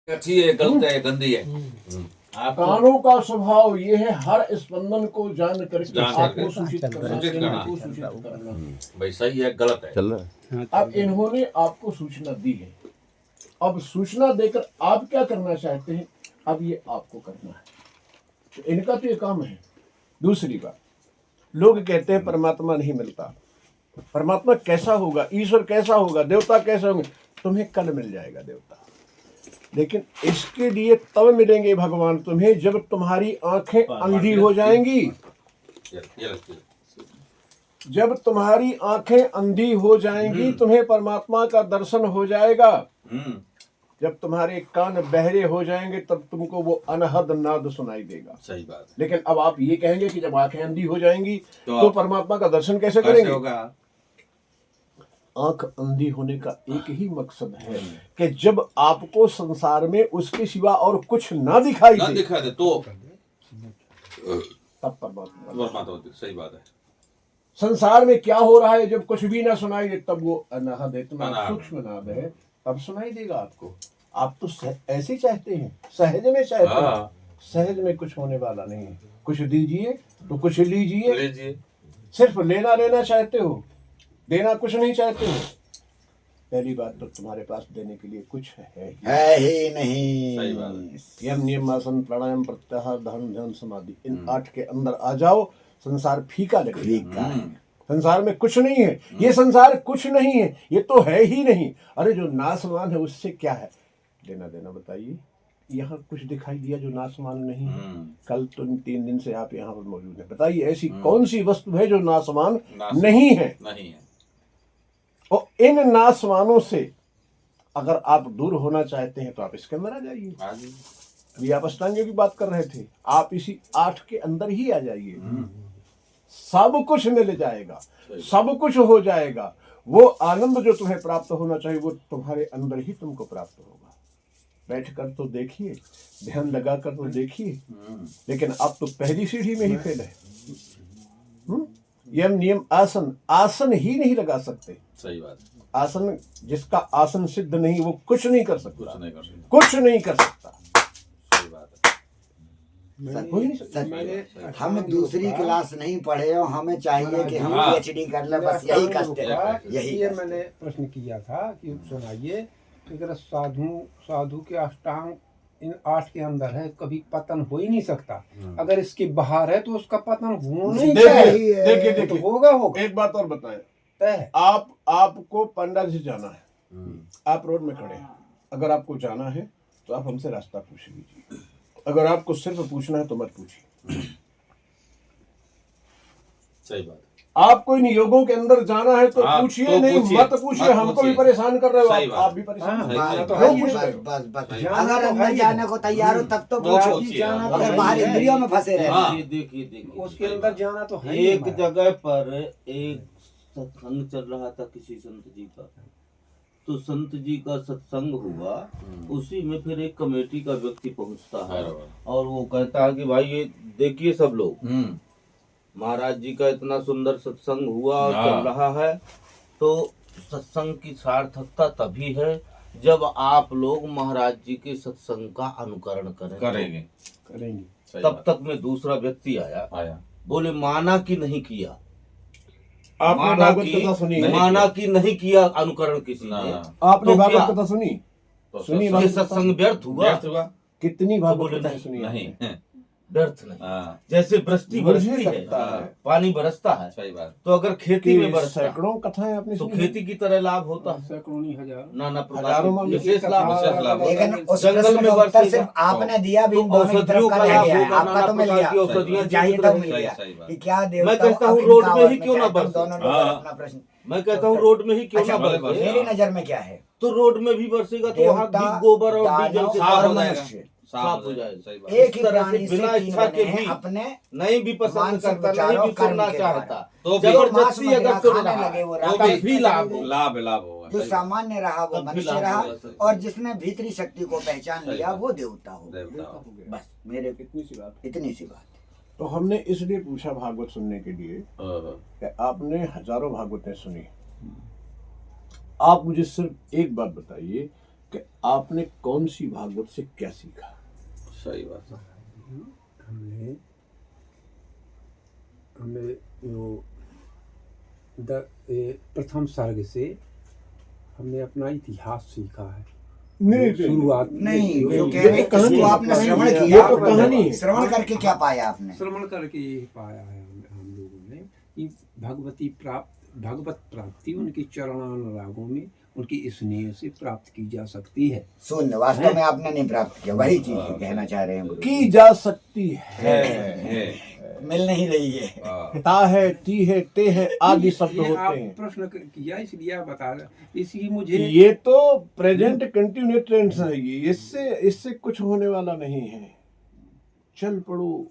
अच्छी है, गलत है, गंदी है। कानों का स्वभाव ये है हर स्पंदन को जान करके जान आपको करके सूचित करना, सूचित केंद्र करना। को सूचित करना। भाई सही है, गलत है। चल रहा है। अब इन्होंने आपको सूचना दी है, अब सूचना देकर आप क्या करना चाहते हैं, अब ये आपको करना है, तो इनका तो ये काम है। दूसरी बात, लोग कहते हैं परमात्मा नहीं मिलता, परमात्मा कैसा होगा, ईश्वर कैसा होगा, देवता कैसे होंगे। तुम्हें कल मिल जाएगा देवता, लेकिन इसके लिए तब मिलेंगे भगवान तुम्हें जब तुम्हारी आंखें अंधी हो जाएंगी। जब तुम्हारी आंखें अंधी हो जाएंगी तुम्हें परमात्मा का दर्शन हो जाएगा। जब तुम्हारे कान बहरे हो जाएंगे तब तुमको वो अनहद नाद सुनाई देगा। सही बात है। लेकिन अब आप ये कहेंगे कि जब आंखें अंधी हो जाएंगी तो परमात्मा का दर्शन कैसे करेंगे? होगा? आंख अंधी होने का एक ही मकसद है कि जब आपको संसार में उसके सिवा और कुछ ना दिखाई दे तो तब परमात्मा। सही बात है। संसार में क्या हो रहा है जब कुछ भी ना सुनाई दे तब वो अनाहद इतना सूक्ष्म नाद है, तब सुनाई देगा आपको। आप तो ऐसे चाहते हैं, सहज में चाहते हैं, सहज में कुछ होने वाला नहीं है। कुछ दीजिए तो कुछ लीजिए, सिर्फ लेना लेना चाहते हो, देना कुछ नहीं चाहते हो। पहली बात तो तुम्हारे पास देने के लिए कुछ है ही नहीं। सही बात है। यम नियम आसन प्राणायाम प्रत्याहार ध्यान ध्यान समाधि, इन 8 के अंदर आ जाओ, संसार फीका लगेगा। संसार में कुछ नहीं है, ये संसार कुछ नहीं है, ये तो है ही नहीं। अरे जो नासमान है उससे क्या है लेना देना, बताइए। यहाँ कुछ दिखाई दिया जो नासमान नहीं है? कल तो 3 दिन से आप यहाँ पर मौजूद है, बताइए ऐसी कौन सी वस्तु है जो नासमान नहीं है? और इन नासमानों से अगर आप दूर होना चाहते हैं तो आप इसके अंदर आ जाइए। अभी आप अष्टांग योग की बात कर रहे थे, आप इसी 8 के अंदर ही आ जाइए, सब कुछ मिल जाएगा, सब कुछ हो जाएगा। वो आनंद जो तुम्हें प्राप्त होना चाहिए वो तुम्हारे अंदर ही तुमको प्राप्त होगा। बैठ कर तो देखिए, ध्यान लगा कर तो देखिए, लेकिन अब तो पहली सीढ़ी में ही फेल है। यम नियम आसन, आसन ही नहीं लगा सकते। सही बात। आसन, जिसका आसन सिद्ध नहीं वो कुछ नहीं कर सकता, कुछ नहीं कर सकता। सही बात है। हम दूसरी क्लास नहीं पढ़े और हमें चाहिए कि हम PhD कर ले, बस यही कष्ट है। यही मैंने प्रश्न किया था कि सुनाइए, अगर साधु के अष्टांग इन 8 के अंदर है, कभी पतन हो ही नहीं सकता। अगर इसकी बाहर है तो उसका पतन होना ही चाहिए। देखिए तो होगा। एक बात और बताएं, तय आपको पंडा जी जाना है, आप रोड में खड़े हैं, अगर आपको जाना है तो आप हमसे रास्ता पूछ लीजिए, अगर आपको सिर्फ पूछना है तो मत पूछिए। सही बात। आपको इन योगों के अंदर जाना है तो पूछिए, तो नहीं पूछिए, मत पूछिए। हमको भी परेशान कर रहे हो आप भी परेशान हाँ, बस अगर अंदर जाने को तैयार हो तब तो पूछो, अगर बाहर इंद्रियों में फंसे रहे। देखिए उसके अंदर जाना तो है। एक जगह पर एक सत्संग चल रहा था किसी संत जी का, तो संत जी का सत्संग हुआ, उसी में फिर एक कमेटी का व्यक्ति पहुंचता है और वो कहता है कि भाई ये देखिए सब लोग, महाराज जी का इतना सुंदर सत्संग हुआ और चल रहा है, तो सत्संग की सार्थकता तभी है जब आप लोग महाराज जी के सत्संग का अनुकरण करेंगे। तब तक में दूसरा व्यक्ति आया, बोले माना कि नहीं किया, माना कि नहीं किया अनुकरण किसी ने, आपने भागवत कथा सुनी? ये सत्संग व्यर्थ हुआ। कितनी भागवत कथा सुनी? नहीं, व्यर्थ नहीं। जैसे वृष्टि बरसती है, पानी बरसता है, सही बात। तो अगर खेती में बरसता सैकड़ों कथाएं आपने तो खेती की तरह लाभ होता है, सैकड़ों नहीं हजार, नाना हजारों प्रकार विशेष लाभ। लेकिन उस जंगल में उत्तर सिर्फ आपने दिया भी, औषधियों का लाभ होगा, आपका तो मिल गया, औषधियाँ चाहिए तो मिल गया कि क्या देवता। मैं कहता हूँ रोड में ही क्यों ना बरसे, अपना प्रश्न मैं कहता हूँ रोड में ही क्यों ना बरसे। मेरी नजर में क्या है, तो रोड में भी बरसेगा तो वहाँ भी गोबर और डीजल से साफ हो जाएगा। एक ही तरह से प्राणी से बिना 3 इच्छा के बने भी हैं, अपने नहीं भी पसंद मानसिक करता, विचारों, नहीं भी कर्म सुनना के चाहता, द्वारा। तो जब जबरदस्ती मांस अगर मदिरा सुन खाने रहा लगे वो तो रात भी लाभ लाभ होगा। जो सामान्य रहा वो मनुष्य रहा, और जिसने भीतरी शक्ति को पहचान लिया वो देवता हो। बस मेरे इतनी सी बात। तो हमने इसलिए पूछा भागवत सुनने के लिए कि आपने हजारों भागवतें सुनी, आप मुझे सिर्फ एक बात बताइए कि आपने कौन सी भागवत से क्या सीखा? सही बात है। हमने जो प्रथम सर्ग से हमने अपना इतिहास सीखा है। नहीं, शुरुआत नहीं, जो ये कह रहे तो कहानी इसको है। आपने श्रवण ये किया, तो कहानी है। श्रवण करके क्या पाया आपने? श्रवण करके यही पाया है हम लोगों ने कि भगवत प्राप्ति उनके चरणानुरागों में उनकी स्नेह से प्राप्त की जा सकती है। शून्य, वास्तव में आपने नहीं प्राप्त किया, वही चीज कहना चाह रहे हैं गुरु। की जा सकती है, मिल नहीं रही है। ता है, ती है, ते है आदि शब्द ये आप होते हैं। प्रश्न किया इसलिए आप बता रहे, इसलिए मुझे ये तो प्रेजेंट कंटिन्यूस टेंस है। ये इससे कुछ होने वाला नहीं है। चल पड़ो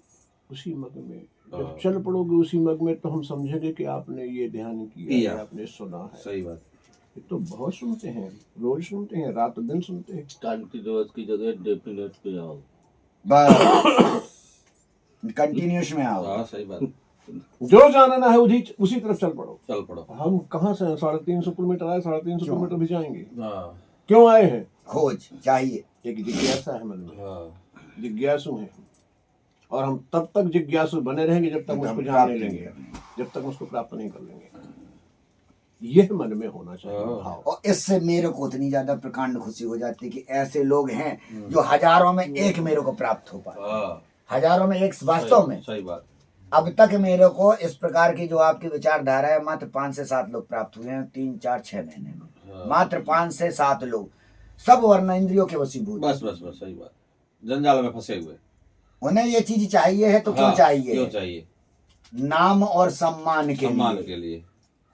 उसी मग में। जब चल पड़ोगे उसी मग में तो हम समझेंगे कि आपने ये ध्यान किया है, आपने सुना है। सही बात। ये तो बहुत सुनते हैं, रोज सुनते हैं, रात दिन सुनते हैं। कंटिन्यूअस की जगह डेफिनेट पे आओ। बस कंटिन्यूस में आओ। हाँ सही बात। जो जानना है उसी तरफ चल पड़ो। चल पड़ो। हम कहाँ से 350 किलोमीटर आए, 350 किलोमीटर भी जाएंगे। हाँ क्यों आए हैं? खोज चाहिए। एक जिज्ञासा है मन में, हाँ जिज्ञासु है। और हम तब तक जिज्ञासु बने रहेंगे जब तक उसको जान नहीं लेंगे, जब तक उसको प्राप्त नहीं कर लेंगे। यह मन में होना चाहिए भाव। और इससे मेरे को उतनी ज्यादा प्रकांड खुशी हो जाती है कि ऐसे लोग हैं जो हजारों में एक मेरे को प्राप्त हो पाए। हाँ हजारों में एक वास्तव में। सही बात। अब तक मेरे को इस प्रकार की जो आपकी विचारधारा है मात्र 5 से 7 लोग प्राप्त हुए हैं 3, 4, 6 महीने में। मात्र 5 से 7 लोग, सब वर्ण इंद्रियों के वशीभूत। बस बस बस सही बात। जंजाल में फंसे हुए। उन्हें ये चीज चाहिए है तो क्यों हाँ, चाहिए? क्यों चाहिए? नाम और सम्मान के सम्मान लिए, के लिए,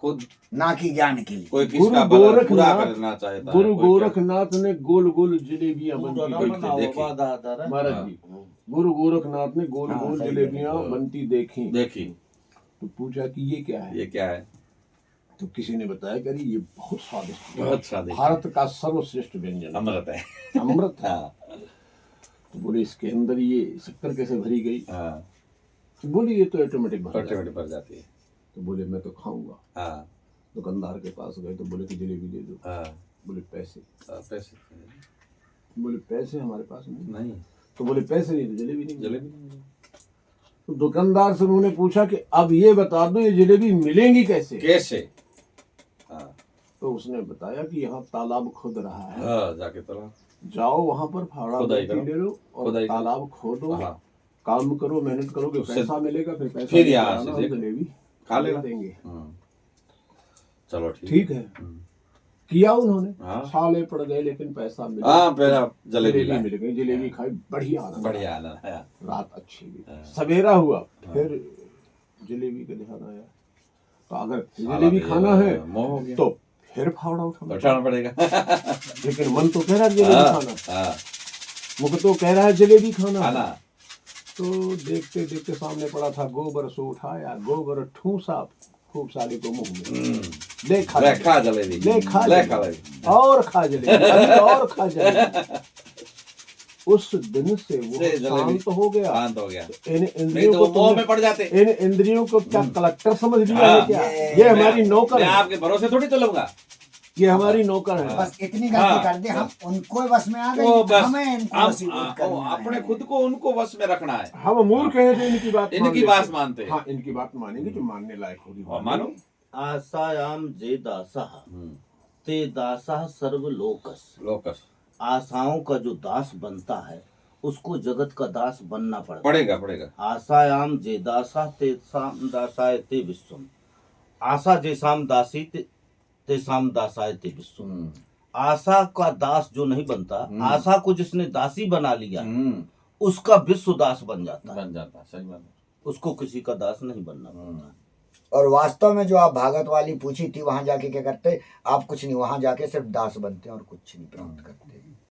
खुद ना कि ज्ञान के लिए। कोई गुरु किसका भला बुरा गोरखनाथ, करना चाहता है। गुरु कोई गोरखनाथ ने गोल गोल जलेबियां बनती देखी। महाराज जी, गुरु गोरखनाथ ने गोल गोल जलेबियां बनती देखी। देखी तो पूछा कि ये क्या है? ये क्या है? तो किसी ने बताया कि अरे ये बहुत स्वादिष्ट है, बहुत स्वादिष्ट, भारत का सर्वश्रेष्ठ व्यंजन अमृत है। अमृत है। हाँ तो बोले इसके अंदर ये शक्कर कैसे भरी गई? हाँ तो बोले ये तो ऑटोमेटिक भर जाती है। ऑटोमेटिक भर जाती है। तो बोले मैं तो खाऊंगा। हाँ दुकानदार के पास गए तो बोले कि जलेबी दे दो। हाँ बोले पैसे? पैसे बोले पैसे हमारे पास नहीं। नहीं, तो बोले पैसे नहीं तो जलेबी नहीं। जलेबी नहीं। तो दुकानदार से उन्होंने पूछा कि अब ये बता दो ये जलेबी मिलेंगी कैसे? कैसे? हाँ तो उसने बताया कि यहाँ तालाब खुद रहा है, हाँ जाके तला जाओ वहां पर फावड़ा खुदाई मिट्टी करो, ले लो और खुदाई करो। तालाब खोदो, हाँ काम करो, मेहनत करोगे, उससे- पैसा मिलेगा। फिर पैसा फिर लेके यहाँ आना से और देखो। जलेबी खा लेना। देंगे। चलो ठीक है, किया उन्होंने। हाँ। साले पड़ गए लेकिन पैसा मिला। हाँ पहला जलेबी लाए। मिल गई, जलेबी खाई, बढ़िया आनंद। बढ़िया आनंद है। रात अच्छी गई, सवेरा हुआ, फिर जलेबी का ध्यान आया। तो अगर जलेबी खाना है मोह हो गया, तो फिर फावड़ा उठाना उठाना पड़ेगा। लेकिन मन तो कह रहा है जलेबी हाँ, खाना, हाँ, मुख तो कह रहा है जलेबी खाना। खाना। तो देखते देखते सामने पड़ा था गोबर, सो उठाया गोबर, ठूसा खूब सारी को मुंह में, ले खा ले खा जलेबी, ले खा ले जलेबी, खा जलेबी। और खा जलेबी, अभी और खा जलेबी। उस दिन से वो से जलेबी शांत हो गया। शांत हो गया। इन नहीं इंद्रियों तो को वो मोह में तुमने- पड़ जाते। इन इंद्रियों को क्या कलेक्टर समझ लिया है हाँ। क्या? ये हमारी नौकर मैं है, आपके भरोसे थोड़ी चलूंगा। ये हमारी नौकर है। बस इतनी हाँ। गलती कर दे हम उनको बस में आ गए, वो बस हमें इनको वशीभूत करना है। अपने खुद को उनको वश में रखना है। हम मूर्ख हैं जो इनकी बात मान इनकी लेते बात हैं। मानते हैं। हाँ, इनकी बात मानेंगे जो मानने लायक होगी। और मानो। आशायाम जे दासः ते दासः सर्वलोकस। लोकस आशाओं का जो दास बनता है उसको जगत का दास बनना पड़ता है। पड़ेगा। आशायाम जे दासा तेसाम दासाय ते विश्वम। आशा जेसाम दासी तेसाम दासाय ते विश्वम। आशा का दास जो नहीं बनता, आशा को जिसने दासी बना लिया उसका विश्व दास बन जाता है। सही बात है। उसको किसी का दास नहीं बनना पड़ता। और वास्तव में जो आप भागवत वाली पूछी थी वहां जाके क्या करते? आप कुछ नहीं, वहां जाके सिर्फ दास बनते हैं और कुछ नहीं प्राप्त करते।